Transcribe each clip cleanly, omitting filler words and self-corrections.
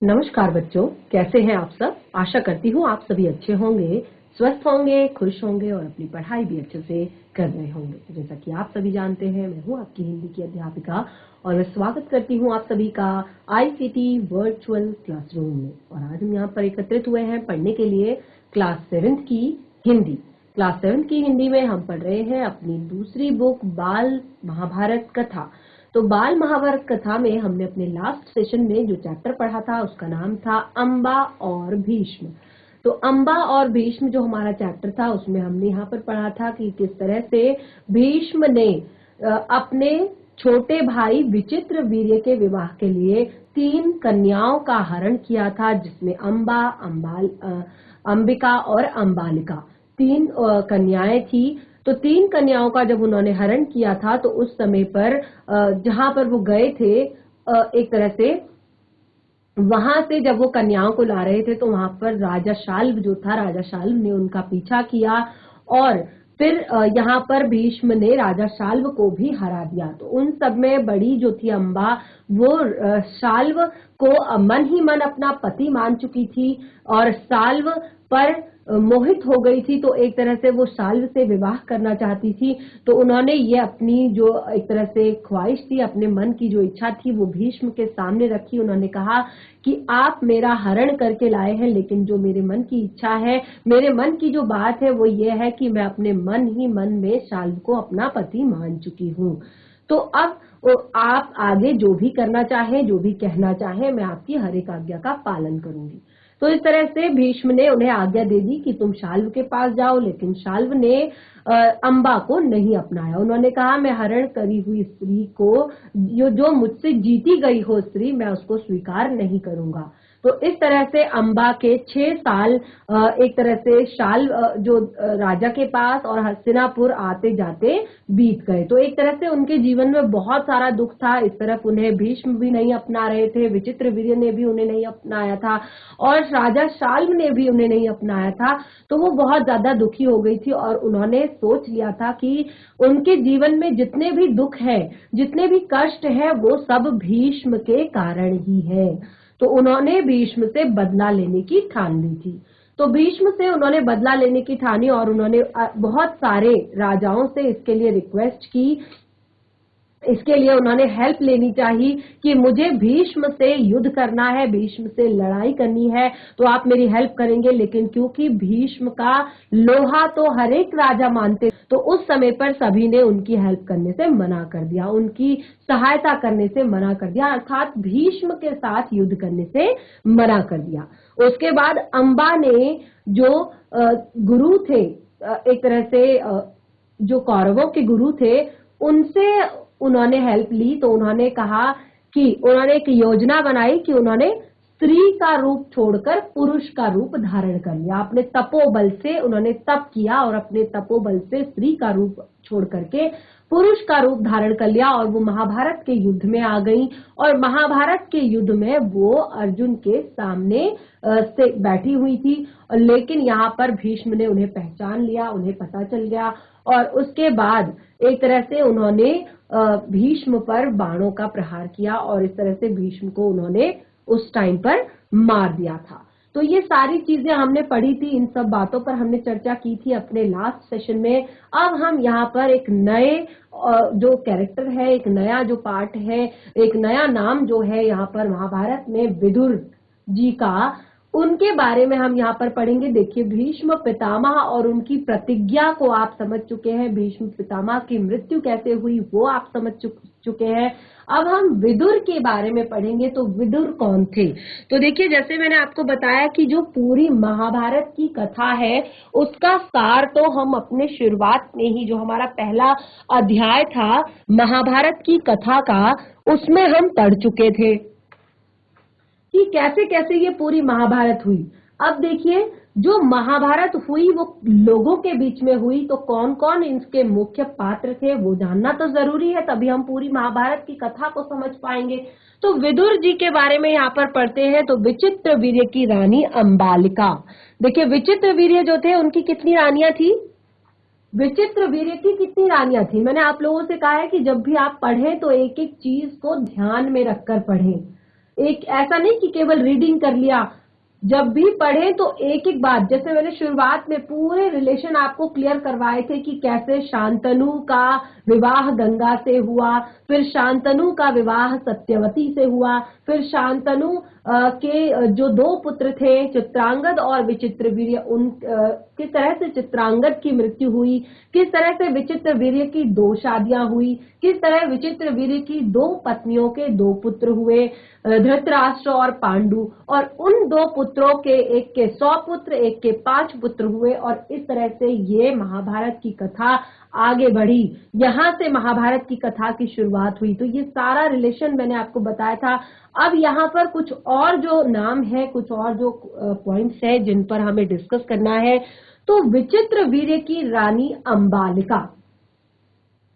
नमस्कार बच्चों, कैसे हैं आप सब। आशा करती हूँ आप सभी अच्छे होंगे, स्वस्थ होंगे, खुश होंगे और अपनी पढ़ाई भी अच्छे से कर रहे होंगे। जैसा कि आप सभी जानते हैं, मैं हूँ आपकी हिंदी की अध्यापिका और मैं स्वागत करती हूँ आप सभी का आईसीटी वर्चुअल क्लासरूम में। और आज हम यहाँ पर एकत्रित हुए हैं पढ़ने के लिए क्लास 7 की हिंदी। क्लास 7 की हिंदी में हम पढ़ रहे हैं अपनी दूसरी बुक बाल महाभारत कथा। तो बाल महाभारत कथा में हमने अपने लास्ट सेशन में जो चैप्टर पढ़ा था उसका नाम था अम्बा और भीष्म। तो अम्बा और भीष्म जो हमारा चैप्टर था उसमें हमने यहाँ पर पढ़ा था कि किस तरह से भीष्म ने अपने छोटे भाई विचित्र वीर्य के विवाह के लिए 3 कन्याओं का हरण किया था, जिसमें अम्बा, अंबिका और अम्बालिका 3 कन्याएं थी। तो 3 कन्याओं का जब उन्होंने हरण किया था तो उस समय पर जहां पर वो गए थे, एक तरह से वहां से जब वो कन्याओं को ला रहे थे तो वहां पर राजा शाल्व जो था, राजा शाल्व ने उनका पीछा किया और फिर यहाँ पर भीष्म ने राजा शाल्व को भी हरा दिया। तो उन सब में बड़ी जो थी अम्बा, वो शाल्व को मन ही मन अपना पति मान चुकी थी और शाल्व पर मोहित हो गई थी। तो एक तरह से वो शाल्व से विवाह करना चाहती थी। तो उन्होंने ये अपनी जो एक तरह से ख्वाहिश थी, अपने मन की जो इच्छा थी, वो भीष्म के सामने रखी। उन्होंने कहा कि आप मेरा हरण करके लाए हैं, लेकिन जो मेरे मन की इच्छा है, मेरे मन की जो बात है वो ये है कि मैं अपने मन ही मन में शाल्व को अपना पति मान चुकी हूँ। तो अब आप आगे जो भी करना चाहें, जो भी कहना चाहें, मैं आपकी हर एक आज्ञा का पालन करूंगी। तो इस तरह से भीष्म ने उन्हें आज्ञा दे दी कि तुम शाल्व के पास जाओ, लेकिन शाल्व ने अम्बा को नहीं अपनाया। उन्होंने कहा मैं हरण करी हुई स्त्री को, जो मुझसे जीती गई हो स्त्री, मैं उसको स्वीकार नहीं करूंगा। तो इस तरह से अम्बा के 6 साल एक तरह से जो राजा के पास और हस्तिनापुर आते जाते बीत गए। तो एक तरह से उनके जीवन में बहुत सारा दुख था। इस तरफ उन्हें भीष्म भी नहीं अपना रहे थे, विचित्र वीर्य ने भी उन्हें नहीं अपनाया था और राजा शाल्व ने भी उन्हें नहीं अपनाया था। तो वो बहुत ज्यादा दुखी हो गई थी और उन्होंने सोच लिया था कि उनके जीवन में जितने भी दुख है, जितने भी कष्ट है, वो सब भीष्म के कारण ही है। तो उन्होंने भीष्म से बदला लेने की ठान ली थी। तो भीष्म से उन्होंने बदला लेने की ठानी और उन्होंने बहुत सारे राजाओं से इसके लिए रिक्वेस्ट की। इसके लिए उन्होंने हेल्प लेनी चाहिए कि मुझे भीष्म से युद्ध करना है, भीष्म से लड़ाई करनी है, तो आप मेरी हेल्प करेंगे। लेकिन क्योंकि भीष्म का लोहा तो हर एक राजा मानते, तो उस समय पर सभी ने उनकी हेल्प करने से मना कर दिया, उनकी सहायता करने से मना कर दिया, अर्थात भीष्म के साथ युद्ध करने से मना कर दिया। उसके बाद अम्बा ने जो गुरु थे, एक तरह से जो कौरवों के गुरु थे, उनसे उन्होंने हेल्प ली। तो उन्होंने कहा कि उन्होंने एक योजना बनाई कि उन्होंने स्त्री का रूप छोड़कर पुरुष का रूप धारण कर लिया। अपने तपोबल से उन्होंने तप किया और अपने तपोबल से स्त्री का रूप छोड़ करके पुरुष का रूप धारण कर लिया और वो महाभारत के युद्ध में आ गई। और महाभारत के युद्ध में वो अर्जुन के सामने से बैठी हुई थी, लेकिन यहाँ पर भीष्म ने उन्हें पहचान लिया, उन्हें पता चल गया और उसके बाद एक तरह से उन्होंने भीष्म पर बाणों का प्रहार किया और इस तरह से भीष्म को उन्होंने उस टाइम पर मार दिया था। तो ये सारी चीजें हमने पढ़ी थी, इन सब बातों पर हमने चर्चा की थी अपने लास्ट सेशन में। अब हम यहाँ पर एक नए जो कैरेक्टर है, एक नया जो पार्ट है, एक नया नाम जो है यहाँ पर महाभारत में विदुर जी का, उनके बारे में हम यहाँ पर पढ़ेंगे। देखिए, भीष्म पितामह और उनकी प्रतिज्ञा को आप समझ चुके हैं, भीष्म पितामह की मृत्यु कैसे हुई वो आप समझ चुके हैं। अब हम विदुर के बारे में पढ़ेंगे। तो विदुर कौन थे? तो देखिए, जैसे मैंने आपको बताया कि जो पूरी महाभारत की कथा है उसका सार तो हम अपने शुरुआत में ही, जो हमारा पहला अध्याय था महाभारत की कथा का, उसमें हम पढ़ चुके थे कि कैसे कैसे ये पूरी महाभारत हुई। अब देखिए, जो महाभारत हुई वो लोगों के बीच में हुई, तो कौन कौन इसके मुख्य पात्र थे वो जानना तो जरूरी है, तभी हम पूरी महाभारत की कथा को समझ पाएंगे। तो विदुर जी के बारे में यहाँ पर पढ़ते हैं। तो विचित्र वीर्य की रानी अंबालिका। देखिए, विचित्र वीर्य जो थे उनकी कितनी रानियां थी? विचित्र वीर्य की कितनी रानियां थी? मैंने आप लोगों से कहा है कि जब भी आप पढ़ें तो एक एक चीज को ध्यान में रखकर पढ़ें। एक ऐसा नहीं कि केवल रीडिंग कर लिया, जब भी पढ़े तो एक एक बात, जैसे मैंने शुरुआत में पूरे रिलेशन आपको क्लियर करवाए थे कि कैसे शांतनु का विवाह गंगा से हुआ, फिर शांतनु का विवाह सत्यवती से हुआ, फिर शांतनु के जो दो पुत्र थे चित्रांगद और विचित्रवीर्य, उन किस तरह से चित्रांगद की मृत्यु हुई, किस तरह से विचित्रवीर्य की 2 शादियां हुई, किस तरह विचित्रवीर्य की 2 पत्नियों के 2 पुत्र हुए, धृतराष्ट्र और पांडु, और उन 2 पुत्रों के एक के 100 पुत्र, एक के 5 पुत्र हुए, और इस तरह से ये महाभारत की कथा आगे बढ़ी। यहां से महाभारत की कथा की शुरुआत हुई। तो ये सारा रिलेशन मैंने आपको बताया था। अब यहाँ पर कुछ और जो नाम है, कुछ और जो पॉइंट्स है जिन पर हमें डिस्कस करना है। तो विचित्रवीर्य की रानी अंबालिका,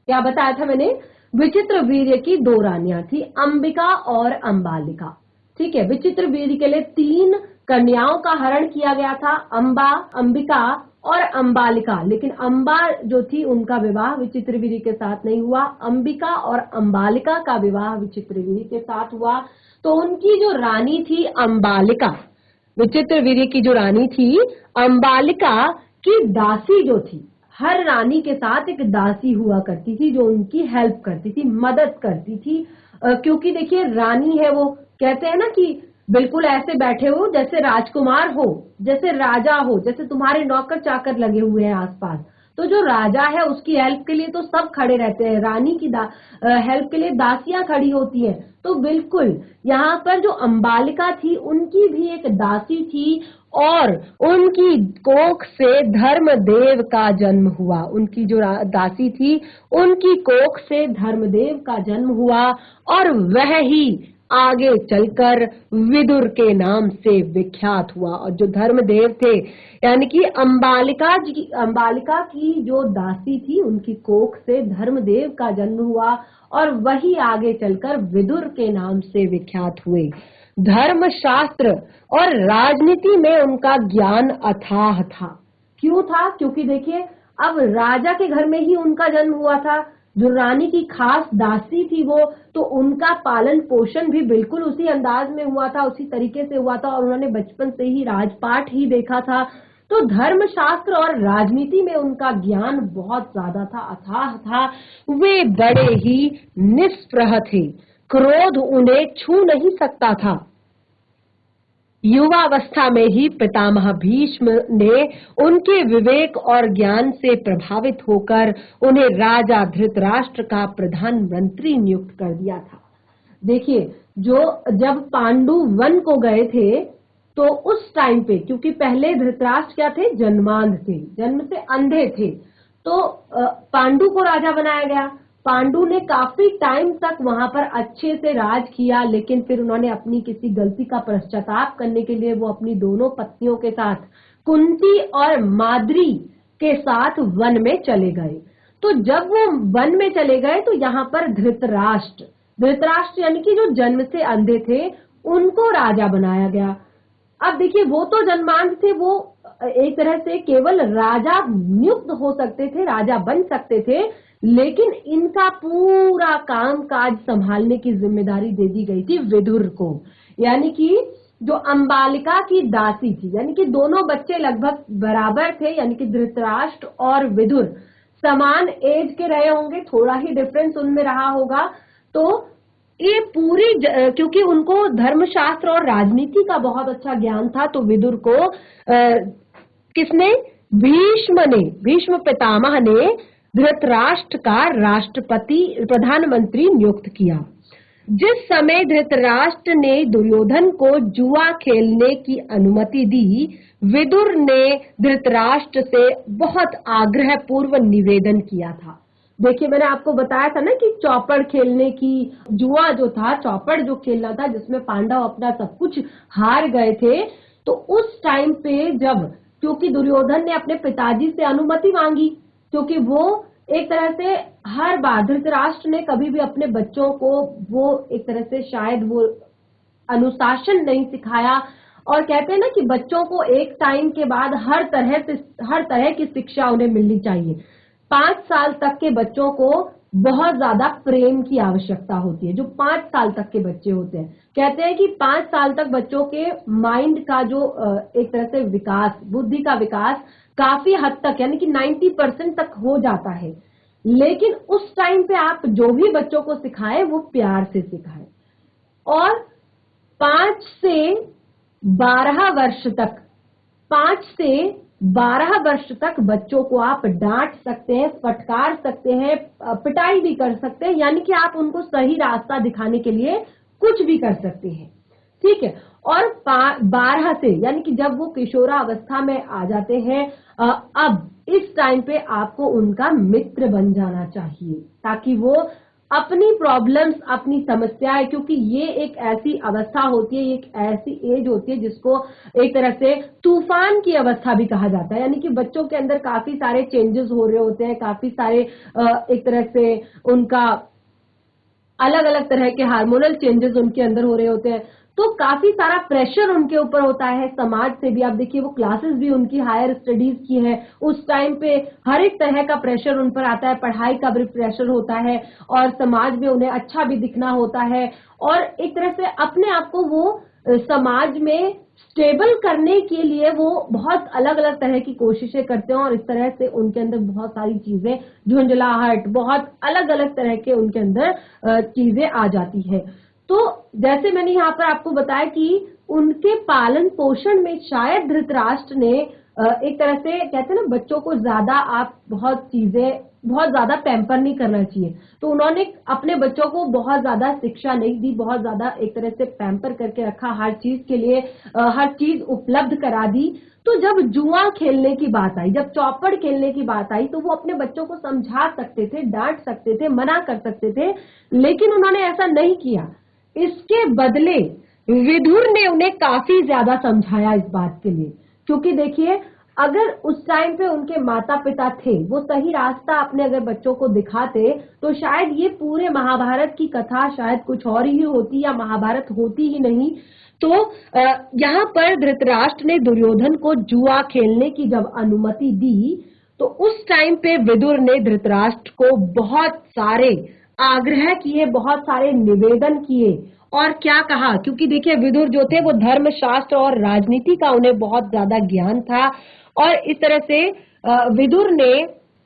क्या बताया था मैंने, विचित्रवीर्य की 2 रानियां थी, अंबिका और अंबालिका। ठीक है, विचित्रवीर्य के लिए 3 कन्याओं का हरण किया गया था, अंबा, अंबिका और अंबालिका। लेकिन अंबा जो थी उनका विवाह विचित्रवीर्य के साथ नहीं हुआ, अंबिका और अंबालिका का विवाह विचित्रवीर्य के साथ हुआ। तो उनकी जो रानी थी अंबालिका, विचित्रवीर्य की जो रानी थी अंबालिका की दासी जो थी, हर रानी के साथ एक दासी हुआ करती थी जो उनकी हेल्प करती थी, मदद करती थी। क्योंकि देखिए रानी है, वो कहते हैं ना कि बिल्कुल ऐसे बैठे हो जैसे राजकुमार हो, जैसे राजा हो, जैसे तुम्हारे नौकर चाकर लगे हुए हैं आसपास। तो जो राजा है उसकी हेल्प के लिए तो सब खड़े रहते हैं, रानी की हेल्प के लिए दासियां खड़ी होती हैं। तो बिल्कुल यहाँ पर जो अंबालिका थी उनकी भी एक दासी थी, और उनकी कोख से धर्मदेव का जन्म हुआ। उनकी जो दासी थी उनकी कोख से धर्मदेव का जन्म हुआ, और वह ही आगे चलकर विदुर के नाम से विख्यात हुआ। और जो धर्मदेव थे, यानी कि अंबालिका की जो दासी थी उनकी कोख से धर्मदेव का जन्म हुआ, और वही आगे चलकर विदुर के नाम से विख्यात हुए। धर्मशास्त्र और राजनीति में उनका ज्ञान अथाह था। क्यों था? क्योंकि देखिए अब राजा के घर में ही उनका जन्म हुआ था, जो रानी की खास दासी थी वो, तो उनका पालन पोषण भी बिल्कुल उसी अंदाज में हुआ था, उसी तरीके से हुआ था, और उन्होंने बचपन से ही राजपाट ही देखा था। तो धर्मशास्त्र और राजनीति में उनका ज्ञान बहुत ज्यादा था, अथाह था। वे बड़े ही निस्पृह थे, क्रोध उन्हें छू नहीं सकता था। युवावस्था में ही पितामह भीष्म ने उनके विवेक और ज्ञान से प्रभावित होकर उन्हें राजा धृतराष्ट्र का प्रधानमंत्री नियुक्त कर दिया था। देखिए, जब पांडु वन को गए थे तो उस टाइम पे, क्योंकि पहले धृतराष्ट्र क्या थे, जन्मांध थे, जन्म से अंधे थे, तो पांडु को राजा बनाया गया। पांडु ने काफी टाइम तक वहां पर अच्छे से राज किया, लेकिन फिर उन्होंने अपनी किसी गलती का पश्चाताप करने के लिए वो अपनी दोनों पत्नियों के साथ, कुंती और माद्री के साथ वन में चले गए। तो जब वो वन में चले गए तो यहाँ पर धृतराष्ट्र यानी कि जो जन्म से अंधे थे उनको राजा बनाया गया। अब देखिए, वो तो जन्मांध थे, वो एक तरह से केवल राजा नियुक्त हो सकते थे, राजा बन सकते थे, लेकिन इनका पूरा काम काज संभालने की जिम्मेदारी दे दी गई थी विदुर को। यानी कि जो अंबालिका की दासी थी, यानी कि दोनों बच्चे लगभग बराबर थे, यानी कि धृतराष्ट्र और विदुर समान एज के रहे होंगे, थोड़ा ही डिफरेंस उनमें रहा होगा। तो ये पूरी क्योंकि उनको धर्मशास्त्र और राजनीति का बहुत अच्छा ज्ञान था, तो विदुर को किसने, भीष्म पितामह ने धृतराष्ट्र का प्रधानमंत्री नियुक्त किया। जिस समय धृतराष्ट्र ने दुर्योधन को जुआ खेलने की अनुमति दी, विदुर ने धृतराष्ट्र से बहुत आग्रह पूर्व निवेदन किया था। देखिए, मैंने आपको बताया था ना कि चौपड़ खेलने की, जुआ जो था, चौपड़ जो खेलना था जिसमें पांडव अपना सब कुछ हार गए थे, तो उस टाइम पे जब, क्योंकि दुर्योधन ने अपने पिताजी से अनुमति मांगी, क्योंकि वो एक तरह से हर बार, धृतराष्ट्र ने कभी भी अपने बच्चों को वो एक तरह से शायद वो अनुशासन नहीं सिखाया, और कहते हैं ना कि बच्चों को एक टाइम के बाद हर तरह की शिक्षा उन्हें मिलनी चाहिए। 5 साल तक के बच्चों को बहुत ज्यादा प्रेम की आवश्यकता होती है। जो 5 साल तक के बच्चे होते हैं, कहते हैं कि 5 साल तक बच्चों के माइंड का जो एक तरह से विकास, बुद्धि का विकास काफी हद तक यानी कि 90% तक हो जाता है। लेकिन उस टाइम पे आप जो भी बच्चों को सिखाएं वो प्यार से सिखाएं। और 5 से 12 वर्ष तक 5 से 12 वर्ष तक बच्चों को आप डांट सकते हैं, फटकार सकते हैं, पिटाई भी कर सकते हैं, यानी कि आप उनको सही रास्ता दिखाने के लिए कुछ भी कर सकते हैं। ठीक है। और 12 से यानी कि जब वो किशोरावस्था में आ जाते हैं, अब इस टाइम पे आपको उनका मित्र बन जाना चाहिए, ताकि वो अपनी प्रॉब्लम्स, अपनी समस्याएं, क्योंकि ये एक ऐसी अवस्था होती है, एक ऐसी एज होती है जिसको एक तरह से तूफान की अवस्था भी कहा जाता है। यानी कि बच्चों के अंदर काफी सारे चेंजेस हो रहे होते हैं, काफी सारे एक तरह से उनका अलग अलग तरह के हार्मोनल चेंजेस उनके अंदर हो रहे होते हैं। तो काफी सारा प्रेशर उनके ऊपर होता है समाज से भी। आप देखिए वो क्लासेस भी उनकी हायर स्टडीज की है, उस टाइम पे हर एक तरह का प्रेशर उन पर आता है, पढ़ाई का भी प्रेशर होता है और समाज में उन्हें अच्छा भी दिखना होता है। और एक तरह से अपने आप को वो समाज में स्टेबल करने के लिए वो बहुत अलग अलग तरह की कोशिशें करते हैं और इस तरह से उनके अंदर बहुत सारी चीजें, झुंझलाहट, बहुत अलग अलग तरह के उनके अंदर चीजें आ जाती है। तो जैसे मैंने यहाँ पर आपको बताया कि उनके पालन पोषण में शायद धृतराष्ट्र ने एक तरह से कहते हैं ना, बच्चों को ज्यादा आप बहुत ज्यादा पैम्पर नहीं करना चाहिए। तो उन्होंने अपने बच्चों को बहुत ज्यादा शिक्षा नहीं दी, बहुत ज्यादा एक तरह से पैम्पर करके रखा, हर चीज के लिए हर चीज उपलब्ध करा दी। तो जब जुआ खेलने की बात आई, जब चौपड़ खेलने की बात आई, तो वो अपने बच्चों को समझा सकते थे, डांट सकते थे, मना कर सकते थे, लेकिन उन्होंने ऐसा नहीं किया। इसके बदले विदुर ने उन्हें काफी ज्यादा समझाया इस बात के लिए, क्योंकि देखिए अगर उस टाइम पे उनके माता पिता थे, वो सही रास्ता अपने अगर बच्चों को दिखाते, तो शायद ये पूरे महाभारत की कथा शायद कुछ और ही होती या महाभारत होती ही नहीं। तो यहाँ पर धृतराष्ट्र ने दुर्योधन को जुआ खेलने की जब अनुमति दी, तो उस टाइम पे विदुर ने धृतराष्ट्र को बहुत सारे आग्रह किए, बहुत सारे निवेदन किए और क्या कहा, क्योंकि देखिए विदुर जो थे वो धर्मशास्त्र और राजनीति का उन्हें बहुत ज्यादा ज्ञान था। और इस तरह से विदुर ने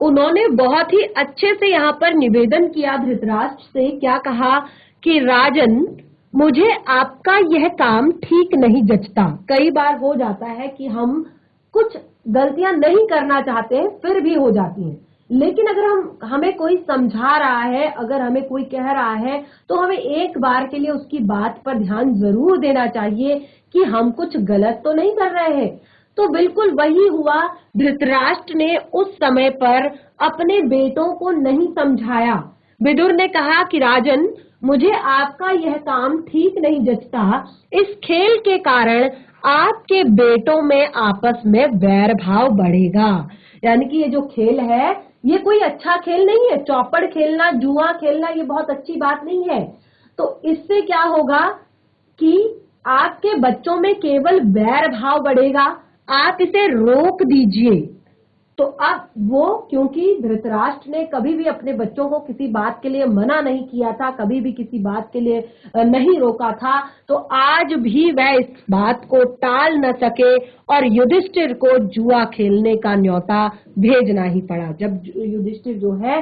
उन्होंने बहुत ही अच्छे से यहाँ पर निवेदन किया धृतराष्ट्र से। क्या कहा कि राजन, मुझे आपका यह काम ठीक नहीं जचता। कई बार हो जाता है कि हम कुछ गलतियां नहीं करना चाहते हैं, फिर भी हो जाती हैं। लेकिन अगर हमें कोई समझा रहा है, अगर हमें कोई कह रहा है, तो हमें एक बार के लिए उसकी बात पर ध्यान जरूर देना चाहिए कि हम कुछ गलत तो नहीं कर रहे हैं। तो बिल्कुल वही हुआ। धृतराष्ट्र ने उस समय पर अपने बेटों को नहीं समझाया। विदुर ने कहा कि राजन, मुझे आपका यह काम ठीक नहीं जचता। इस खेल के कारण आपके बेटों में आपस में वैर भाव बढ़ेगा। यानी कि ये जो खेल है ये कोई अच्छा खेल नहीं है। चौपड़ खेलना, जुआ खेलना ये बहुत अच्छी बात नहीं है। तो इससे क्या होगा कि आपके बच्चों में केवल वैर भाव बढ़ेगा। आप इसे रोक दीजिए। तो अब वो, क्योंकि धृतराष्ट्र ने कभी भी अपने बच्चों को किसी बात के लिए मना नहीं किया था, कभी भी किसी बात के लिए नहीं रोका था, तो आज भी वह इस बात को टाल न सके और युधिष्ठिर को जुआ खेलने का न्योता भेजना ही पड़ा। जब युधिष्ठिर जो है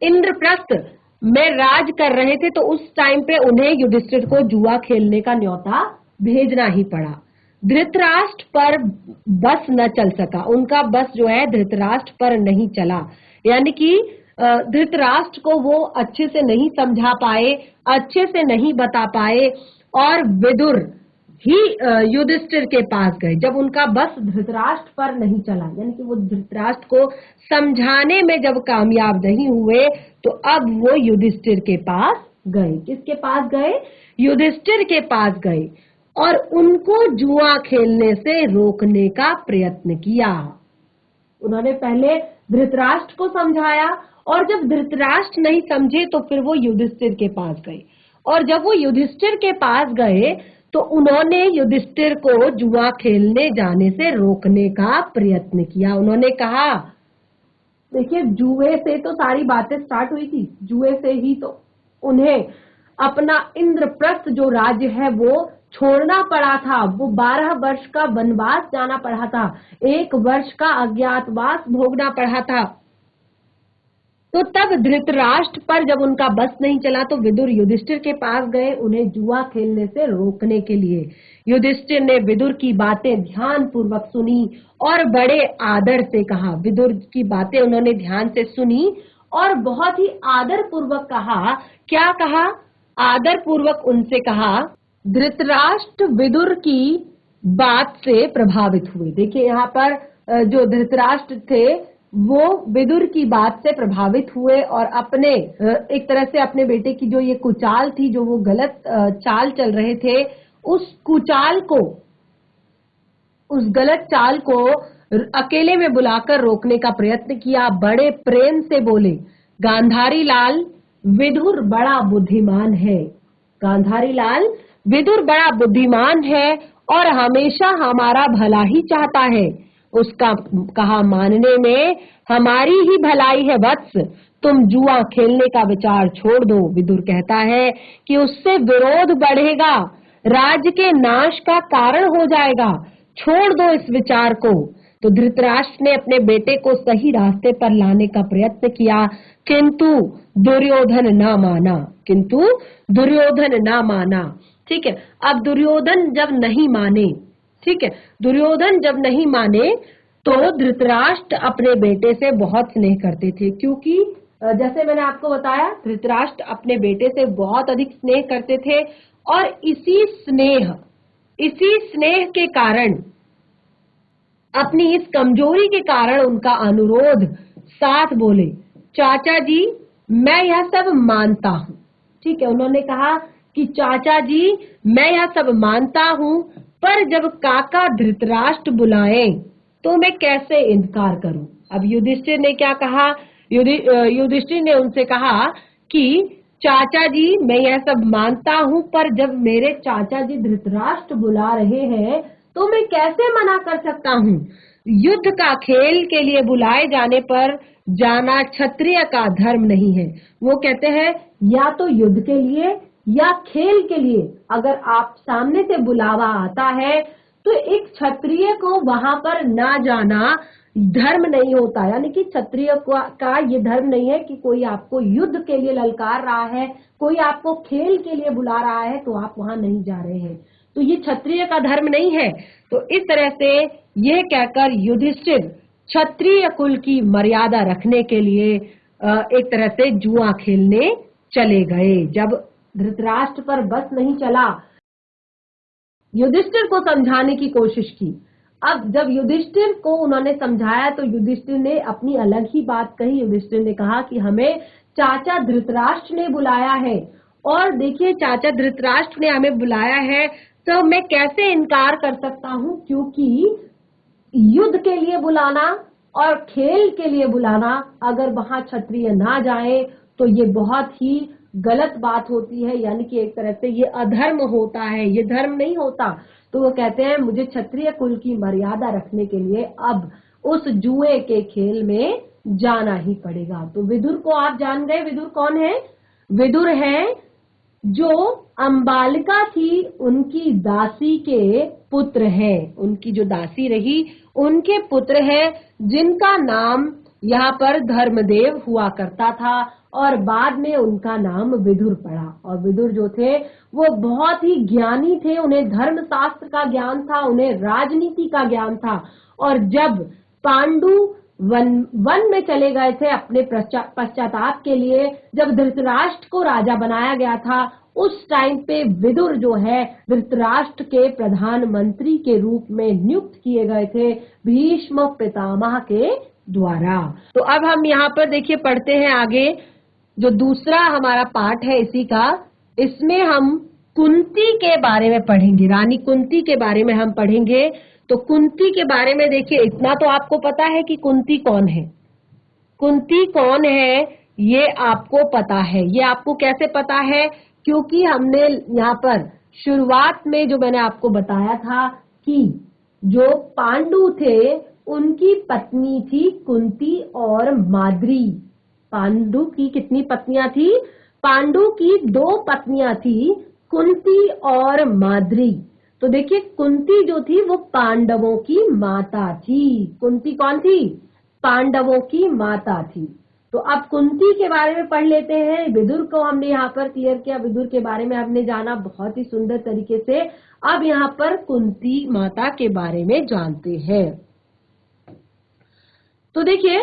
इंद्रप्रस्थ में राज कर रहे थे, तो उस टाइम पे उन्हें युधिष्ठिर को जुआ खेलने का न्योता भेजना ही पड़ा। धृतराष्ट्र पर बस न चल सका, उनका बस जो है धृतराष्ट्र पर नहीं चला। यानी कि धृतराष्ट्र को वो अच्छे से नहीं समझा पाए, अच्छे से नहीं बता पाए और विदुर ही युधिष्ठिर के पास गए। जब उनका बस धृतराष्ट्र पर नहीं चला, यानी कि वो धृतराष्ट्र को समझाने में जब कामयाब नहीं हुए, तो अब वो युधिष्ठिर के पास गए। किसके पास गए? युधिष्ठिर के पास गए और उनको जुआ खेलने से रोकने का प्रयत्न किया। उन्होंने पहले धृतराष्ट्र को समझाया और जब धृतराष्ट्र नहीं समझे तो फिर वो युधिष्ठिर के पास गए। और जब वो युधिष्ठिर के पास गए तो उन्होंने युधिष्ठिर को जुआ खेलने जाने से रोकने का प्रयत्न किया। उन्होंने कहा देखिए जुए से तो सारी बातें स्टार्ट हुई थी, जुए से ही तो उन्हें अपना इंद्रप्रस्थ जो राज्य है वो छोड़ना पड़ा था। वो 12 वर्ष का वनवास जाना पड़ा था, 1 वर्ष का अज्ञातवास भोगना पड़ा था। तो तब धृतराष्ट्र पर जब उनका बस नहीं चला तो विदुर युधिष्ठिर के पास गए उन्हें जुआ खेलने से रोकने के लिए। युधिष्ठिर ने विदुर की बातें ध्यान पूर्वक सुनी और बड़े आदर से कहा। विदुर की बातें उन्होंने ध्यान से सुनी और बहुत ही आदर पूर्वक कहा। क्या कहा? आदर पूर्वक उनसे कहा। धृतराष्ट्र विदुर की बात से प्रभावित हुए। देखिए यहाँ पर जो धृतराष्ट्र थे वो विदुर की बात से प्रभावित हुए और अपने एक तरह से अपने बेटे की जो ये कुचाल थी, जो वो गलत चाल चल रहे थे, उस गलत चाल को अकेले में बुलाकर रोकने का प्रयत्न किया। बड़े प्रेम से बोले, गांधारी लाल विदुर बड़ा बुद्धिमान है। गांधारी लाल विदुर बड़ा बुद्धिमान है और हमेशा हमारा भला ही चाहता है। उसका कहा मानने में हमारी ही भलाई है वत्स। तुम जुआ खेलने का विचार छोड़ दो। विदुर कहता है कि उससे विरोध बढ़ेगा, राज्य के नाश का कारण हो जाएगा। छोड़ दो इस विचार को। तो धृतराष्ट्र ने अपने बेटे को सही रास्ते पर लाने का प्रयत्न किया, किंतु दुर्योधन ना माना। ठीक है, अब दुर्योधन जब नहीं माने, ठीक है, दुर्योधन जब नहीं माने तो धृतराष्ट्र अपने बेटे से बहुत स्नेह करते थे, क्योंकि जैसे मैंने आपको बताया धृतराष्ट्र अपने बेटे से बहुत अधिक स्नेह करते थे और इसी स्नेह के कारण, अपनी इस कमजोरी के कारण उनका अनुरोध साथ बोले, चाचा जी मैं यह सब मानता हूँ। ठीक है, उन्होंने कहा कि चाचा जी मैं यह सब मानता हूँ, पर जब काका धृतराष्ट्र बुलाएं तो मैं कैसे इनकार करूं। अब युधिष्ठिर ने क्या कहा? युधिष्ठिर ने उनसे कहा कि चाचा जी मैं यह सब मानता हूं, पर जब मेरे चाचा जी धृतराष्ट्र बुला रहे हैं तो मैं कैसे मना कर सकता हूं। युद्ध का खेल के लिए बुलाए जाने पर जाना क्षत्रिय का धर्म नहीं है। वो कहते हैं या तो युद्ध के लिए या खेल के लिए अगर आप सामने से बुलावा आता है तो एक क्षत्रिय को वहां पर ना जाना धर्म नहीं होता। यानी कि क्षत्रिय का ये धर्म नहीं है कि कोई आपको युद्ध के लिए ललकार रहा है, कोई आपको खेल के लिए बुला रहा है तो आप वहां नहीं जा रहे हैं, तो ये क्षत्रिय का धर्म नहीं है। तो इस तरह से ये कहकर युधिष्ठिर क्षत्रिय कुल की मर्यादा रखने के लिए एक तरह से जुआ खेलने चले गए। जब धृतराष्ट्र पर बस नहीं चला, युधिष्ठिर को समझाने की कोशिश की। अब जब युधिष्ठिर को उन्होंने समझाया तो युधिष्ठिर ने अपनी अलग ही बात कही। युधिष्ठिर ने कहा कि हमें चाचा धृतराष्ट्र ने बुलाया है और देखिए चाचा धृतराष्ट्र ने हमें बुलाया है तो मैं कैसे इनकार कर सकता हूं, क्योंकि युद्ध के लिए बुलाना और खेल के लिए बुलाना, अगर वहां क्षत्रिय ना जाए तो ये बहुत ही गलत बात होती है। यानी कि एक तरह से ये अधर्म होता है, ये धर्म नहीं होता। तो वो कहते हैं मुझे क्षत्रिय कुल की मर्यादा रखने के लिए अब उस जुए के खेल में जाना ही पड़ेगा। तो विदुर को आप जान गए। विदुर कौन है? विदुर है जो अंबालिका थी उनकी दासी के पुत्र है। उनकी जो दासी रही उनके पुत्र है, जिनका नाम यहाँ पर धर्मदेव हुआ करता था और बाद में उनका नाम विदुर पड़ा। और विदुर जो थे वो बहुत ही ज्ञानी थे, उन्हें धर्मशास्त्र का ज्ञान था, उन्हें राजनीति का ज्ञान था। और जब पांडु वन में चले गए थे अपने पश्चाताप के लिए, जब धृतराष्ट्र को राजा बनाया गया था, उस टाइम पे विदुर जो है धृतराष्ट्र के प्रधानमंत्री के रूप में नियुक्त किए गए थे भीष्म पितामह के द्वारा। तो अब हम यहाँ पर देखिए पढ़ते हैं आगे, जो दूसरा हमारा पाठ है इसी का, इसमें हम कुंती के बारे में पढ़ेंगे, रानी कुंती के बारे में हम पढ़ेंगे। तो कुंती के बारे में देखिए इतना तो आपको पता है कि कुंती कौन है। कुंती कौन है ये आपको पता है। ये आपको कैसे पता है? क्योंकि हमने यहाँ पर शुरुआत में जो मैंने आपको बताया था कि जो पांडु थे उनकी पत्नी थी कुंती और माद्री। पांडु की कितनी पत्नियां थी? पांडु की 2 पत्नियां थी, कुंती और माद्री। तो देखिए कुंती जो थी वो पांडवों की माता थी। कुंती कौन थी? पांडवों की माता थी। तो अब कुंती के बारे में पढ़ लेते हैं। विदुर को हमने यहाँ पर क्लियर किया, विदुर के बारे में हमने जाना बहुत ही सुंदर तरीके से। अब यहाँ पर कुंती माता के बारे में जानते हैं। तो देखिए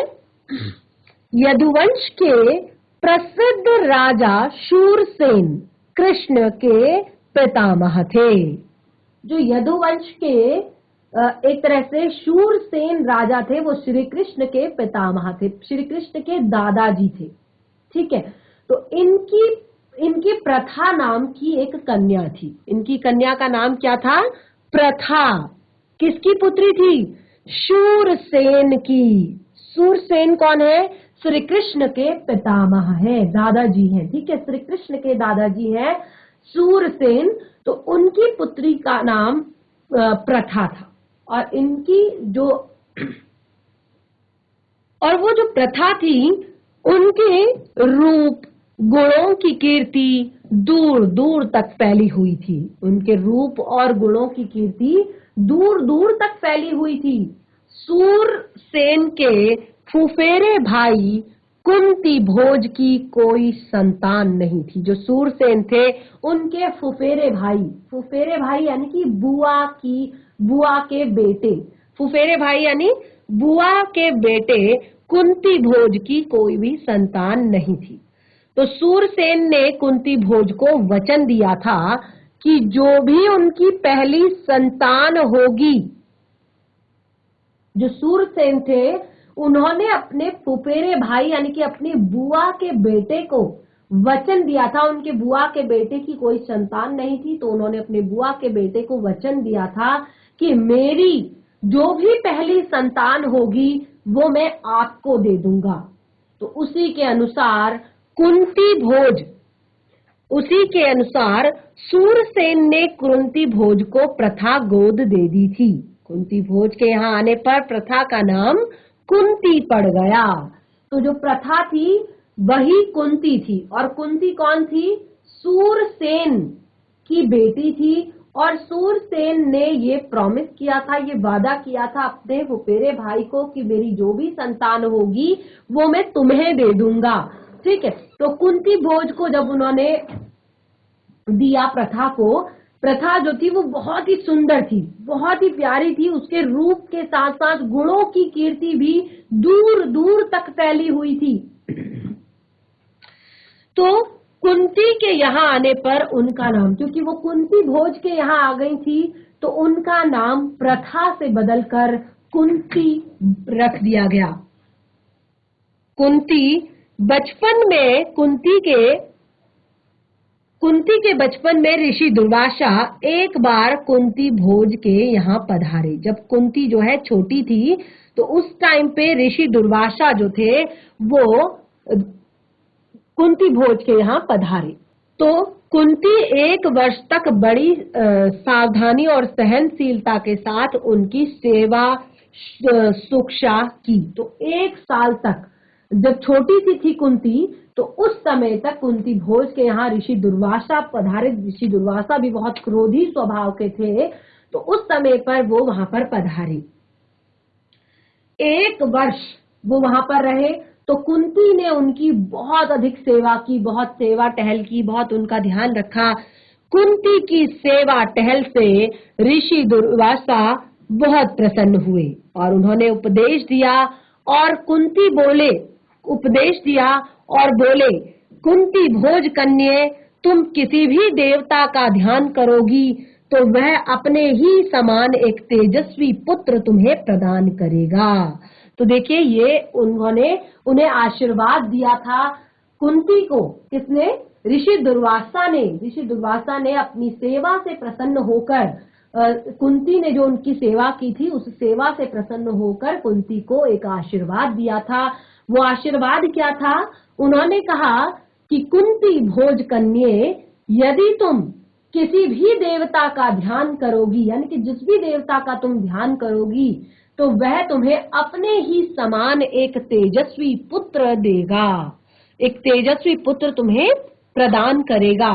यदुवंश के प्रसिद्ध राजा शूरसेन कृष्ण के पितामह थे। जो यदुवंश के एक तरह से शूरसेन राजा थे, वो श्री कृष्ण के पितामह थे, श्री कृष्ण के दादाजी थे। ठीक है, तो इनकी प्रथा नाम की एक कन्या थी। इनकी कन्या का नाम क्या था? प्रथा। किसकी पुत्री थी? शूरसेन की। शूरसेन कौन है? श्री कृष्ण के पितामह है, दादाजी हैं। ठीक है, श्री कृष्ण के दादाजी हैं शूरसेन। तो उनकी पुत्री का नाम प्रथा था। और इनकी जो और वो जो प्रथा थी, उनके रूप गुणों की कीर्ति दूर दूर तक फैली हुई थी। उनके रूप और गुणों की कीर्ति दूर दूर तक फैली हुई थी। शूरसेन के फुफेरे भाई कुंती भोज की कोई संतान नहीं थी। जो शूरसेन थे उनके फुफेरे भाई यानी कि बुआ के बेटे, फुफेरे भाई यानी बुआ के बेटे कुंती भोज की कोई भी संतान नहीं थी। तो शूरसेन ने कुंती भोज को वचन दिया था कि जो भी उनकी पहली संतान होगी, जो शूरसेन थे उन्होंने अपने फुफेरे भाई यानी कि अपनी बुआ के बेटे को वचन दिया था। उनके बुआ के बेटे की कोई संतान नहीं थी, तो उन्होंने अपने बुआ के बेटे को वचन दिया था कि मेरी जो भी पहली संतान होगी वो मैं आपको दे दूंगा। तो उसी के अनुसार शूरसेन ने कुंती भोज को प्रथा गोद दे दी थी। कुंती भोज के यहाँ आने पर प्रथा का नाम कुंती पड़ गया। तो जो प्रथा थी वही कुंती थी। और कुंती कौन थी? शूरसेन की बेटी थी। और शूरसेन ने ये प्रॉमिस किया था, ये वादा किया था अपने फुफेरे भाई को कि मेरी जो भी संतान होगी वो मैं तुम्हें दे दूंगा। ठीक है, तो कुंती भोज को जब उन्होंने दिया प्रथा को, प्रथा जो थी वो बहुत ही सुंदर थी, बहुत ही प्यारी थी। उसके रूप के साथ साथ गुणों की कीर्ति भी दूर दूर तक फैली हुई थी। तो कुंती के यहाँ आने पर उनका नाम, क्योंकि वो कुंती भोज के यहाँ आ गई थी, तो उनका नाम प्रथा से बदलकर कुंती रख दिया गया। कुंती के बचपन में ऋषि दुर्वासा एक बार कुंती भोज के यहाँ पधारे। जब कुंती जो है छोटी थी तो उस टाइम पे ऋषि दुर्वासा जो थे वो कुंती भोज के यहाँ पधारे। तो कुंती 1 वर्ष तक बड़ी सावधानी और सहनशीलता के साथ उनकी सेवा सुक्षा की। तो 1 साल तक जब छोटी सी थी कुंती, तो उस समय तक कुंती भोज के यहाँ ऋषि दुर्वासा पधारे। ऋषि दुर्वासा भी बहुत क्रोधी स्वभाव के थे, तो उस समय पर वो वहां पर पधारे। 1 वर्ष वो वहां पर रहे। तो कुंती ने उनकी बहुत अधिक सेवा की, बहुत सेवा टहल की, बहुत उनका ध्यान रखा। कुंती की सेवा टहल से ऋषि दुर्वासा बहुत प्रसन्न हुए और उन्होंने उपदेश दिया और बोले कुंती भोज कन्ये, तुम किसी भी देवता का ध्यान करोगी तो वह अपने ही समान एक तेजस्वी पुत्र तुम्हें प्रदान करेगा। तो देखिए ये उन्हें आशीर्वाद दिया था कुंती को। किसने? ऋषि दुर्वासा ने अपनी सेवा से प्रसन्न होकर, कुंती ने जो उनकी सेवा की थी उस सेवा से प्रसन्न होकर कुंती को एक आशीर्वाद दिया था। वो आशीर्वाद क्या था? उन्होंने कहा कि कुंती भोज कन्ये, यदि तुम किसी भी देवता का ध्यान करोगी, यानी कि जिस भी देवता का तुम ध्यान करोगी, तो वह तुम्हें अपने ही समान एक तेजस्वी पुत्र देगा, एक तेजस्वी पुत्र तुम्हें प्रदान करेगा।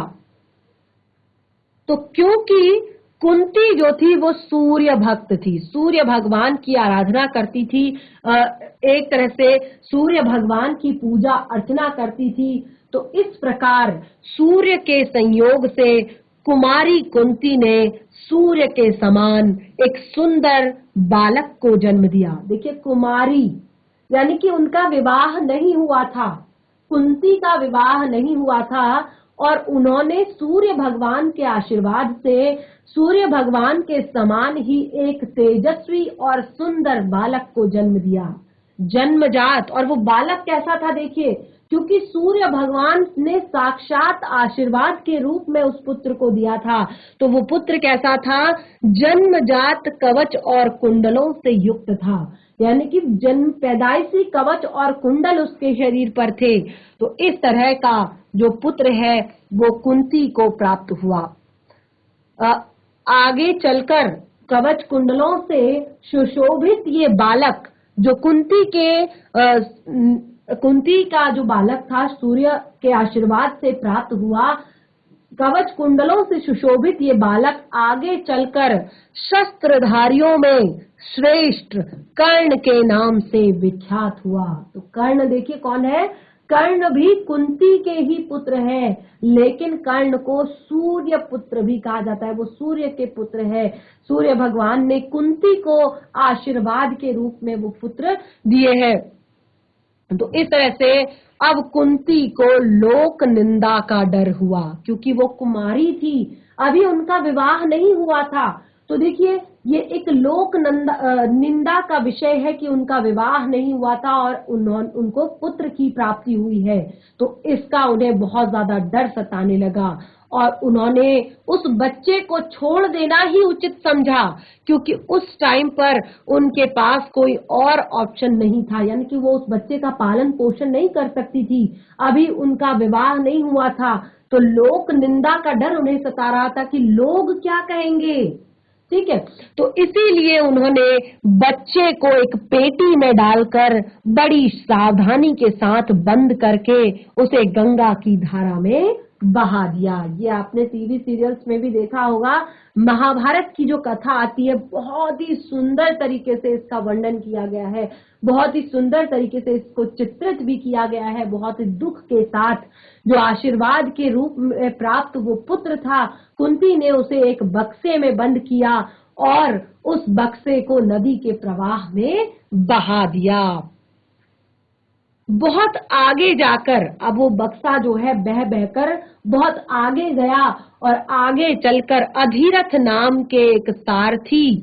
तो क्योंकि कुंती जो थी वो सूर्य भक्त थी, सूर्य भगवान की आराधना करती थी, एक तरह से सूर्य भगवान की पूजा अर्चना करती थी। तो इस प्रकार सूर्य के संयोग से कुमारी कुंती ने सूर्य के समान एक सुंदर बालक को जन्म दिया। देखिए, कुमारी यानी कि उनका विवाह नहीं हुआ था, कुंती का विवाह नहीं हुआ था, और उन्होंने सूर्य भगवान के आशीर्वाद से सूर्य भगवान के समान ही एक तेजस्वी और सुंदर बालक को जन्म दिया, जन्मजात। और वो बालक कैसा था देखिए, क्योंकि सूर्य भगवान ने साक्षात आशीर्वाद के रूप में उस पुत्र को दिया था, तो वो पुत्र कैसा था, जन्मजात कवच और कुंडलों से युक्त था, यानी कि जन्म पैदाइशी कवच और कुंडल उसके शरीर पर थे। तो इस तरह का जो पुत्र है वो कुंती को प्राप्त हुआ। आगे चलकर कवच कुंडलों से सुशोभित ये बालक जो कुंती का जो बालक था सूर्य के आशीर्वाद से प्राप्त हुआ, कवच कुंडलों से सुशोभित ये बालक आगे चलकर शस्त्रधारियों में श्रेष्ठ कर्ण के नाम से विख्यात हुआ। तो कर्ण देखिए कौन है, कर्ण भी कुंती के ही पुत्र है, लेकिन कर्ण को सूर्य पुत्र भी कहा जाता है, वो सूर्य के पुत्र है। सूर्य भगवान ने कुंती को आशीर्वाद के रूप में वो पुत्र दिए हैं। तो इस तरह से अब कुंती को लोक निंदा का डर हुआ, क्योंकि वो कुमारी थी, अभी उनका विवाह नहीं हुआ था। तो देखिए, ये एक लोक निंदा का विषय है कि उनका विवाह नहीं हुआ था और उनको पुत्र की प्राप्ति हुई है। तो इसका उन्हें बहुत ज्यादा डर सताने लगा और उन्होंने उस बच्चे को छोड़ देना ही उचित समझा, क्योंकि उस टाइम पर उनके पास कोई और ऑप्शन नहीं था, यानी कि वो उस बच्चे का पालन पोषण नहीं कर सकती थी, अभी उनका विवाह नहीं हुआ था। तो लोक निंदा का डर उन्हें सता रहा था कि लोग क्या कहेंगे, ठीक है। तो इसीलिए उन्होंने बच्चे को एक पेटी में डालकर बड़ी सावधानी के साथ बंद करके उसे गंगा की धारा में बहा दिया। ये आपने टीवी सीरियल्स में भी देखा होगा, महाभारत की जो कथा आती है बहुत ही सुंदर तरीके से इसका वर्णन किया गया है, बहुत ही सुंदर तरीके से इसको चित्रित भी किया गया है। बहुत ही दुख के साथ जो आशीर्वाद के रूप में प्राप्त वो पुत्र था, कुंती ने उसे एक बक्से में बंद किया और उस बक्से को नदी के प्रवाह में बहा दिया। बहुत आगे जाकर अब वो बक्सा जो है बह बहकर बहुत आगे गया और आगे चलकर अधीरथ नाम के एक सारथी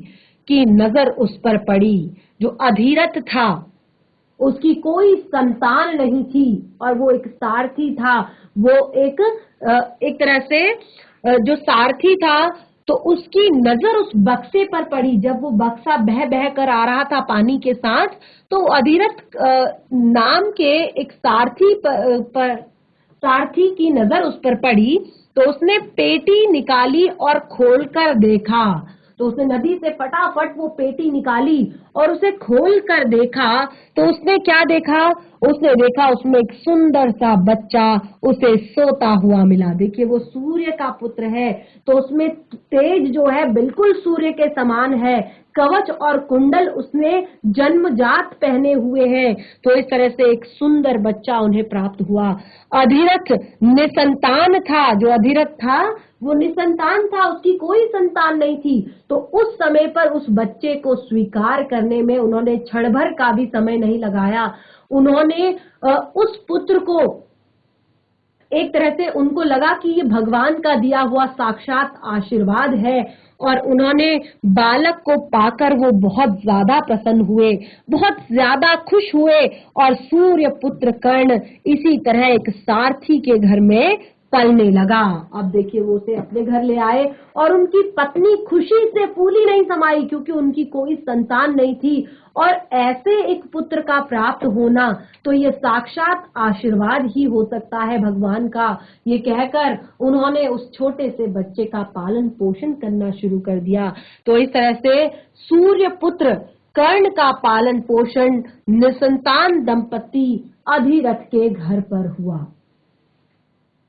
की नजर उस पर पड़ी। जो अधीरथ था उसकी कोई संतान नहीं थी और वो एक सारथी था, वो एक तरह से जो सारथी था, तो उसकी नजर उस बक्से पर पड़ी। जब वो बक्सा बह बह कर आ रहा था पानी के साथ, तो अधीरथ नाम के एक सारथी की नजर उस पर पड़ी, तो उसने पेटी निकाली और खोलकर देखा। तो उसने नदी से फटाफट वो पेटी निकाली और उसे खोल कर देखा, तो उसने क्या देखा, उसने देखा उसमें एक सुंदर सा बच्चा उसे सोता हुआ मिला। देखिए, वो सूर्य का पुत्र है, तो उसमें तेज जो है बिल्कुल सूर्य के समान है, कवच और कुंडल उसने जन्मजात पहने हुए हैं। तो इस तरह से एक सुंदर बच्चा उन्हें प्राप्त हुआ। अधीरथ निसंतान था, जो अधीरथ था वो निसंतान था, उसकी कोई संतान नहीं थी। तो उस समय पर उस बच्चे को स्वीकार करने में उन्होंने क्षण भर का भी समय नहीं लगाया। उन्होंने उस पुत्र को एक तरह से उनको लगा कि ये भगवान का दिया हुआ साक्षात आशीर्वाद है और उन्होंने बालक को पाकर वो बहुत ज्यादा प्रसन्न हुए, बहुत ज्यादा खुश हुए और सूर्य पुत्र कर्ण इसी तरह एक सारथी के घर में पलने लगा। अब देखिए, वो उसे अपने घर ले आए और उनकी पत्नी खुशी से फूली नहीं समाई, क्योंकि उनकी कोई संतान नहीं थी और ऐसे एक पुत्र का प्राप्त होना तो ये साक्षात आशीर्वाद ही हो सकता है भगवान का। ये कहकर उन्होंने उस छोटे से बच्चे का पालन पोषण करना शुरू कर दिया। तो इस तरह से सूर्य पुत्र कर्ण का पालन पोषण निसंतान दंपति अधिरथ के घर पर हुआ।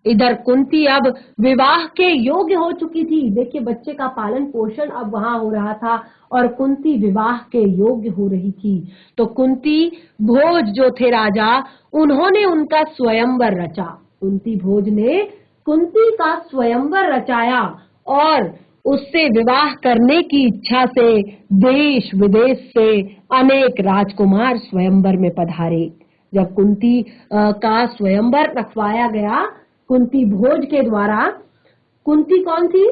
इधर कुंती अब विवाह के योग्य हो चुकी थी। देखिए, बच्चे का पालन पोषण अब वहां हो रहा था और कुंती विवाह के योग्य हो रही थी। तो कुंती भोज जो थे राजा, उन्होंने उनका स्वयंवर रचा। कुंती भोज ने कुंती का स्वयंवर रचाया और उससे विवाह करने की इच्छा से देश विदेश से अनेक राजकुमार स्वयंवर में पधारे। जब कुंती का स्वयंवर रखवाया गया कुंती भोज के द्वारा, कुंती कौन थी?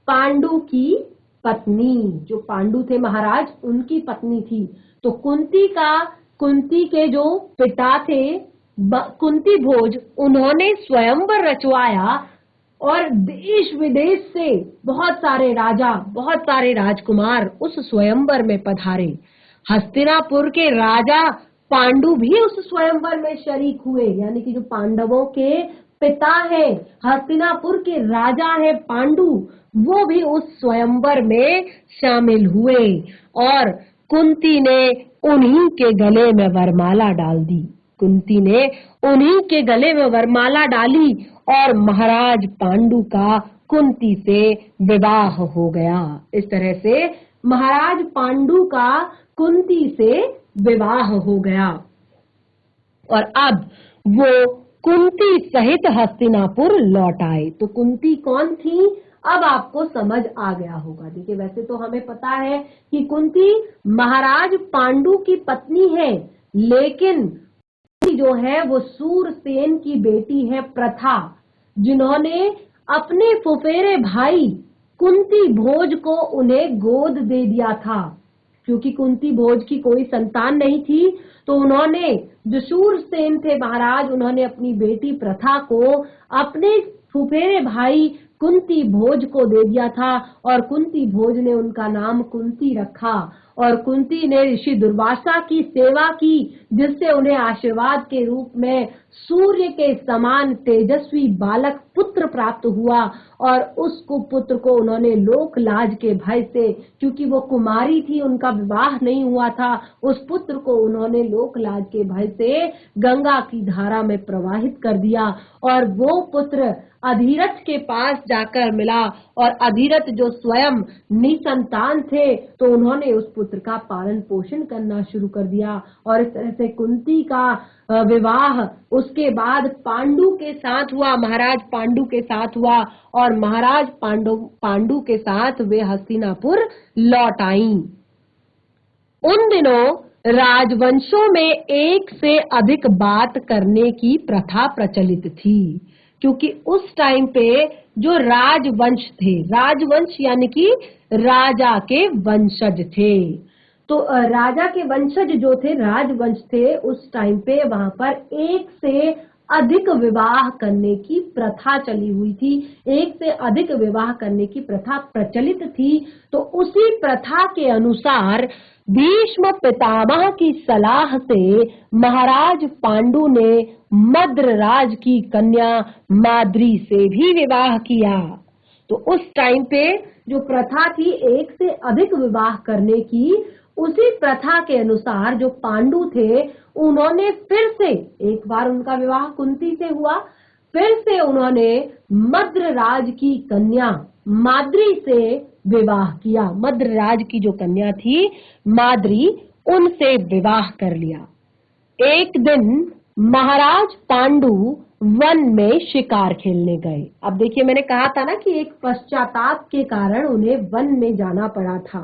पांडु की पत्नी। जो पांडु थे महाराज, उनकी पत्नी थी। तो कुंती के जो पिता थे कुंती भोज, उन्होंने स्वयंवर रचवाया और देश विदेश से बहुत सारे राजा, बहुत सारे राजकुमार उस स्वयंवर में पधारे। हस्तिनापुर के राजा पांडु भी उस स्वयंवर में शरीक हुए, यानी कि जो पांडवों के पिता है, हस्तिनापुर के राजा है पांडु, वो भी उस स्वयंवर में शामिल हुए और कुंती ने उन्हीं के गले में वरमाला डाल दी। कुंती ने उन्हीं के गले में वरमाला डाली और महाराज पांडु का कुंती से विवाह हो गया। इस तरह से महाराज पांडु का कुंती से विवाह हो गया और अब वो कुंती सहित हस्तिनापुर लौट आए। तो कुंती कौन थी, अब आपको समझ आ गया होगा। देखिए, वैसे तो हमें पता है कि कुंती महाराज पांडु की पत्नी है, लेकिन कुंती जो है वो सूरसेन की बेटी है प्रथा, जिन्होंने अपने फुफेरे भाई कुंती भोज को उन्हें गोद दे दिया था। क्योंकि कुंती भोज की कोई संतान नहीं थी, तो उन्होंने, जो शूरसेन थे महाराज, उन्होंने अपनी बेटी प्रथा को अपने फुफेरे भाई कुंती भोज को दे दिया था और कुंती भोज ने उनका नाम कुंती रखा और कुंती ने ऋषि दुर्वासा की सेवा की, जिससे उन्हें आशीर्वाद के रूप में सूर्य के समान तेजस्वी बालक पुत्र प्राप्त हुआ और उस पुत्र को उन्होंने लोक लाज के भय से, क्योंकि वो कुमारी थी, उनका विवाह नहीं हुआ था, उस पुत्र को उन्होंने लोक लाज के भय से गंगा की धारा में प्रवाहित कर दिया और वो पुत्र अधिरथ के पास जाकर मिला और अधिरथ जो स्वयं निसंतान थे, तो उन्होंने उस पुत्र का पालन पोषण करना शुरू कर दिया और इस तरह से कुंती का विवाह उसके बाद पांडु के साथ हुआ, महाराज पांडु के साथ हुआ और महाराज पांडु के साथ वे हस्तिनापुर लौट आईं। उन दिनों राजवंशों में एक से अधिक बात करने की प्रथा प्रचलित थी, क्योंकि उस टाइम पे जो राजवंश थे, राजवंश यानी कि राजा के वंशज थे, तो राजा के वंशज जो थे, राजवंश थे, उस टाइम पे वहां पर एक से अधिक विवाह करने की प्रथा चली हुई थी, एक से अधिक विवाह करने की प्रथा प्रचलित थी। तो उसी प्रथा के अनुसार भीष्म पितामह की सलाह से महाराज पांडु ने मद्रराज की कन्या माद्री से भी विवाह किया। तो उस टाइम पे जो प्रथा थी एक से अधिक विवाह करने की, उसी प्रथा के अनुसार जो पांडु थे उन्होंने फिर से, एक बार उनका विवाह कुंती से हुआ, फिर से उन्होंने मद्रराज की कन्या माद्री से विवाह किया। मद्रराज की जो कन्या थी माद्री, उनसे विवाह कर लिया। एक दिन महाराज पांडु वन में शिकार खेलने गए। अब देखिए, मैंने कहा था ना कि एक पश्चाताप के कारण उन्हें वन में जाना पड़ा था।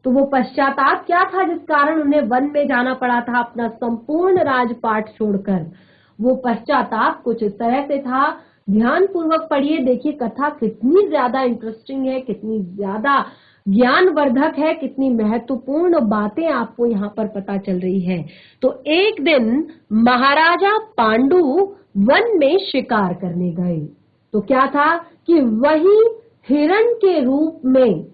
तो वो पश्चाताप क्या था जिस कारण उन्हें वन में जाना पड़ा था अपना संपूर्ण राजपाट छोड़कर? वो पश्चाताप कुछ इस तरह से था, ध्यान पूर्वक पढ़िए, देखिए कथा कितनी ज्यादा इंटरेस्टिंग है, कितनी ज्यादा ज्ञानवर्धक है, कितनी महत्वपूर्ण बातें आपको यहाँ पर पता चल रही है। तो एक दिन महाराजा पांडु वन में शिकार करने गए। तो क्या था कि वही हिरण के रूप में,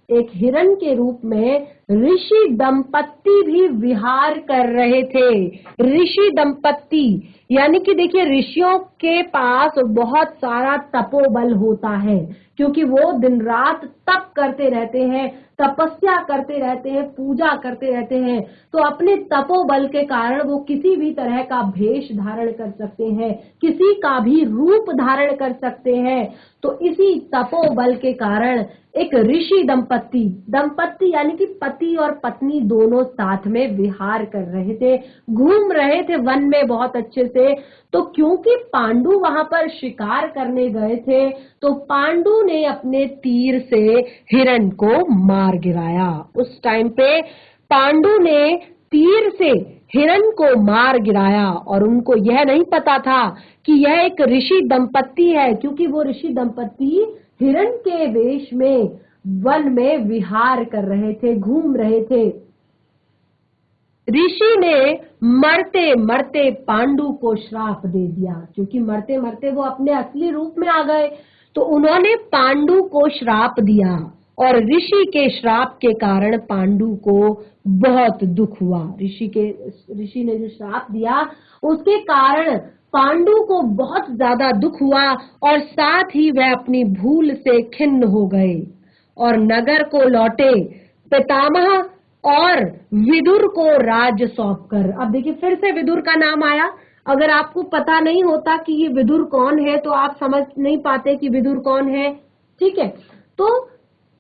एक हिरण के रूप में ऋषि दंपत्ति भी विहार कर रहे थे। ऋषि दंपत्ति यानी कि देखिए, ऋषियों के पास बहुत सारा तपोबल होता है, क्योंकि वो दिन रात तप करते रहते हैं, तपस्या करते रहते हैं, पूजा करते रहते हैं। तो अपने तपोबल के कारण वो किसी भी तरह का भेष धारण कर सकते हैं, किसी का भी रूप धारण कर सकते हैं। तो इसी तपोबल के कारण एक ऋषि दंपत्ति यानी कि पति और पत्नी दोनों साथ में विहार कर रहे थे, घूम रहे थे वन में बहुत अच्छे से। तो क्योंकि पांडु वहां पर शिकार करने गए थे, तो पांडु ने अपने तीर से हिरण को मार गिराया। उस टाइम पे पांडु ने तीर से हिरण को मार गिराया, और उनको यह नहीं पता था कि यह एक ऋषि दंपत्ति है, क्योंकि वो ऋषि दंपत्ति हिरण के वेश में वन में विहार कर रहे थे, घूम रहे थे। ऋषि ने मरते मरते पांडु को श्राप दे दिया, क्योंकि मरते मरते वो अपने असली रूप में आ गए। तो उन्होंने पांडु को श्राप दिया, और ऋषि के श्राप के कारण पांडु को बहुत दुख हुआ। ऋषि ने जो श्राप दिया उसके कारण पांडु को बहुत ज्यादा दुख हुआ, और साथ ही वह अपनी भूल से खिन्न हो गए और नगर को लौटे, पितामह और विदुर को राज्य सौंपकर। अब देखिए, फिर से विदुर का नाम आया। अगर आपको पता नहीं होता कि ये विदुर कौन है, तो आप समझ नहीं पाते कि विदुर कौन है। ठीक है, तो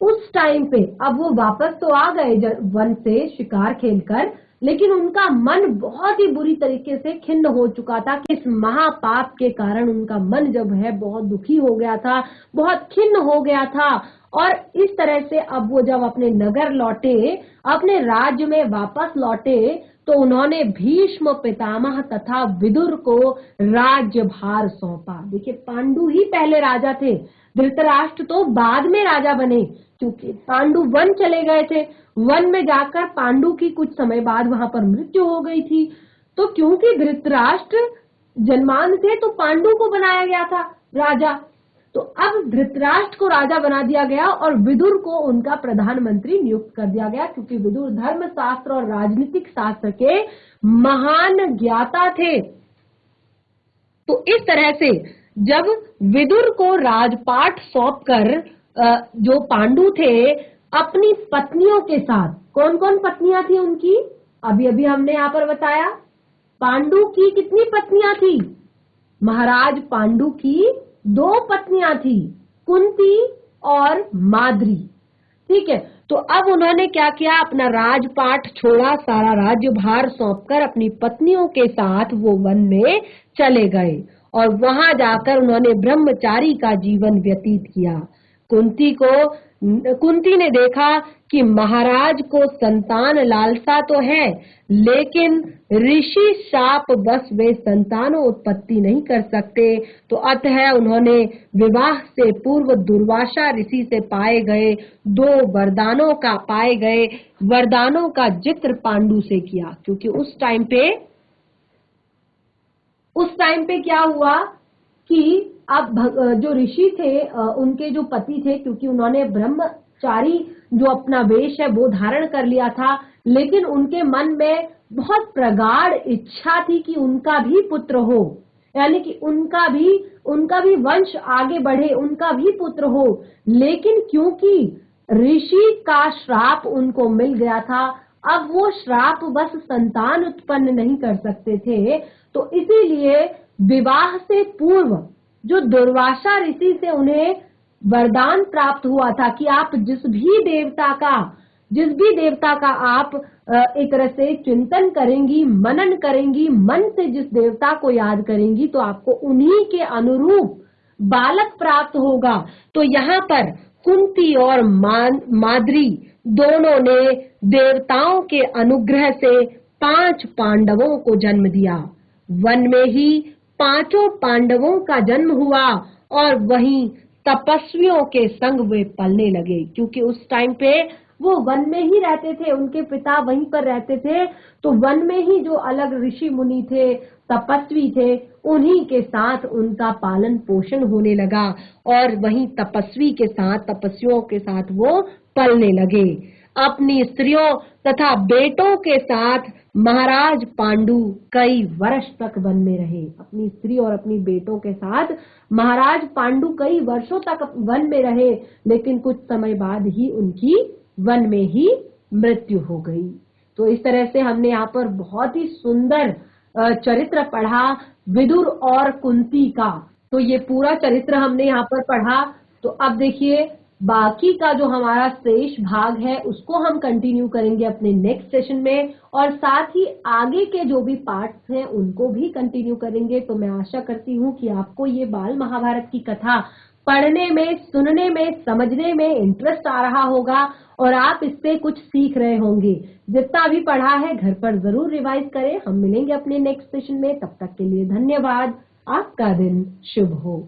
उस टाइम पे अब वो वापस तो आ गए वन से शिकार खेलकर, लेकिन उनका मन बहुत ही बुरी तरीके से खिन्न हो चुका था कि इस महापाप के कारण उनका मन जब है बहुत दुखी हो गया था, बहुत खिन्न हो गया था। और इस तरह से अब वो जब अपने नगर लौटे, अपने राज्य में वापस लौटे, तो उन्होंने भीष्म पितामह तथा विदुर को राज्यभार सौंपा। देखिए, पांडु ही पहले राजा थे, धृतराष्ट्र तो बाद में राजा बने, क्योंकि पांडु वन चले गए थे। वन में जाकर पांडु की कुछ समय बाद वहां पर मृत्यु हो गई थी। तो क्योंकि धृतराष्ट्र जन्मान थे, तो पांडु को बनाया गया था राजा। तो अब धृतराष्ट्र को राजा बना दिया गया और विदुर को उनका प्रधानमंत्री नियुक्त कर दिया गया, क्योंकि विदुर धर्मशास्त्र और राजनीतिक शास्त्र के महान ज्ञाता थे। तो इस तरह से जब विदुर को राजपाट सौंपकर जो पांडु थे अपनी पत्नियों के साथ, कौन कौन पत्नियां थी उनकी, अभी अभी हमने यहाँ पर बताया। पांडु की कितनी पत्नियां थी? महाराज पांडु की 2 पत्नियां थी, कुंती और माद्री। ठीक है, तो अब उन्होंने क्या किया, अपना राजपाट छोड़ा, सारा राज्यभार सौंपकर अपनी पत्नियों के साथ वो वन में चले गए, और वहां जाकर उन्होंने ब्रह्मचारी का जीवन व्यतीत किया। कुंती ने देखा कि महाराज को संतान लालसा तो है, लेकिन ऋषि शाप बस वे संतानों उत्पत्ति नहीं कर सकते। तो अतः उन्होंने विवाह से पूर्व दुर्वासा ऋषि से पाए गए 2 वरदानों का जिक्र पांडु से किया, क्योंकि उस टाइम पे क्या हुआ कि अब जो ऋषि थे उनके जो पति थे, क्योंकि उन्होंने ब्रह्मचारी जो अपना वेश है वो धारण कर लिया था, लेकिन उनके मन में बहुत प्रगाढ़ इच्छा थी कि उनका भी पुत्र हो, यानी कि उनका भी वंश आगे बढ़े, उनका भी पुत्र हो। लेकिन क्योंकि ऋषि का श्राप उनको मिल गया था, अब वो श्राप बस संतान उत्पन्न नहीं कर सकते थे। तो इसीलिए विवाह से पूर्व जो दुर्वासा ऋषि से उन्हें वरदान प्राप्त हुआ था कि आप जिस भी देवता का आप एक तरह से चिंतन करेंगी, मनन करेंगी, मन से जिस देवता को याद करेंगी, तो आपको उन्हीं के अनुरूप बालक प्राप्त होगा। तो यहाँ पर कुंती और माद्री दोनों ने देवताओं के अनुग्रह से 5 पांडवों को जन्म दिया। वन में ही 5 पांडवों का जन्म हुआ, और वहीं तपस्वियों के संग वे पलने लगे, क्योंकि उस टाइम पे वो वन में ही रहते थे, उनके पिता वहीं पर रहते थे। तो वन में ही जो अलग ऋषि मुनि थे, तपस्वी थे, उन्हीं के साथ उनका पालन पोषण होने लगा, और वहीं तपस्वियों के साथ वो पलने लगे। अपनी स्त्रियों तथा बेटों के साथ महाराज पांडु कई वर्ष तक वन में रहे। अपनी स्त्री और अपनी बेटों के साथ महाराज पांडु कई वर्षों तक वन में रहे, लेकिन कुछ समय बाद ही उनकी वन में ही मृत्यु हो गई। तो इस तरह से हमने यहाँ पर बहुत ही सुंदर चरित्र पढ़ा विदुर और कुंती का। तो ये पूरा चरित्र हमने यहाँ पर पढ़ा। तो अब देखिए बाकी का जो हमारा शेष भाग है उसको हम कंटिन्यू करेंगे अपने नेक्स्ट सेशन में, और साथ ही आगे के जो भी पार्ट्स हैं उनको भी कंटिन्यू करेंगे। तो मैं आशा करती हूँ कि आपको ये बाल महाभारत की कथा पढ़ने में, सुनने में, समझने में इंटरेस्ट आ रहा होगा और आप इससे कुछ सीख रहे होंगे। जितना भी पढ़ा है घर पर जरूर रिवाइज करें। हम मिलेंगे अपने नेक्स्ट सेशन में, तब तक के लिए धन्यवाद। आपका दिन शुभ हो।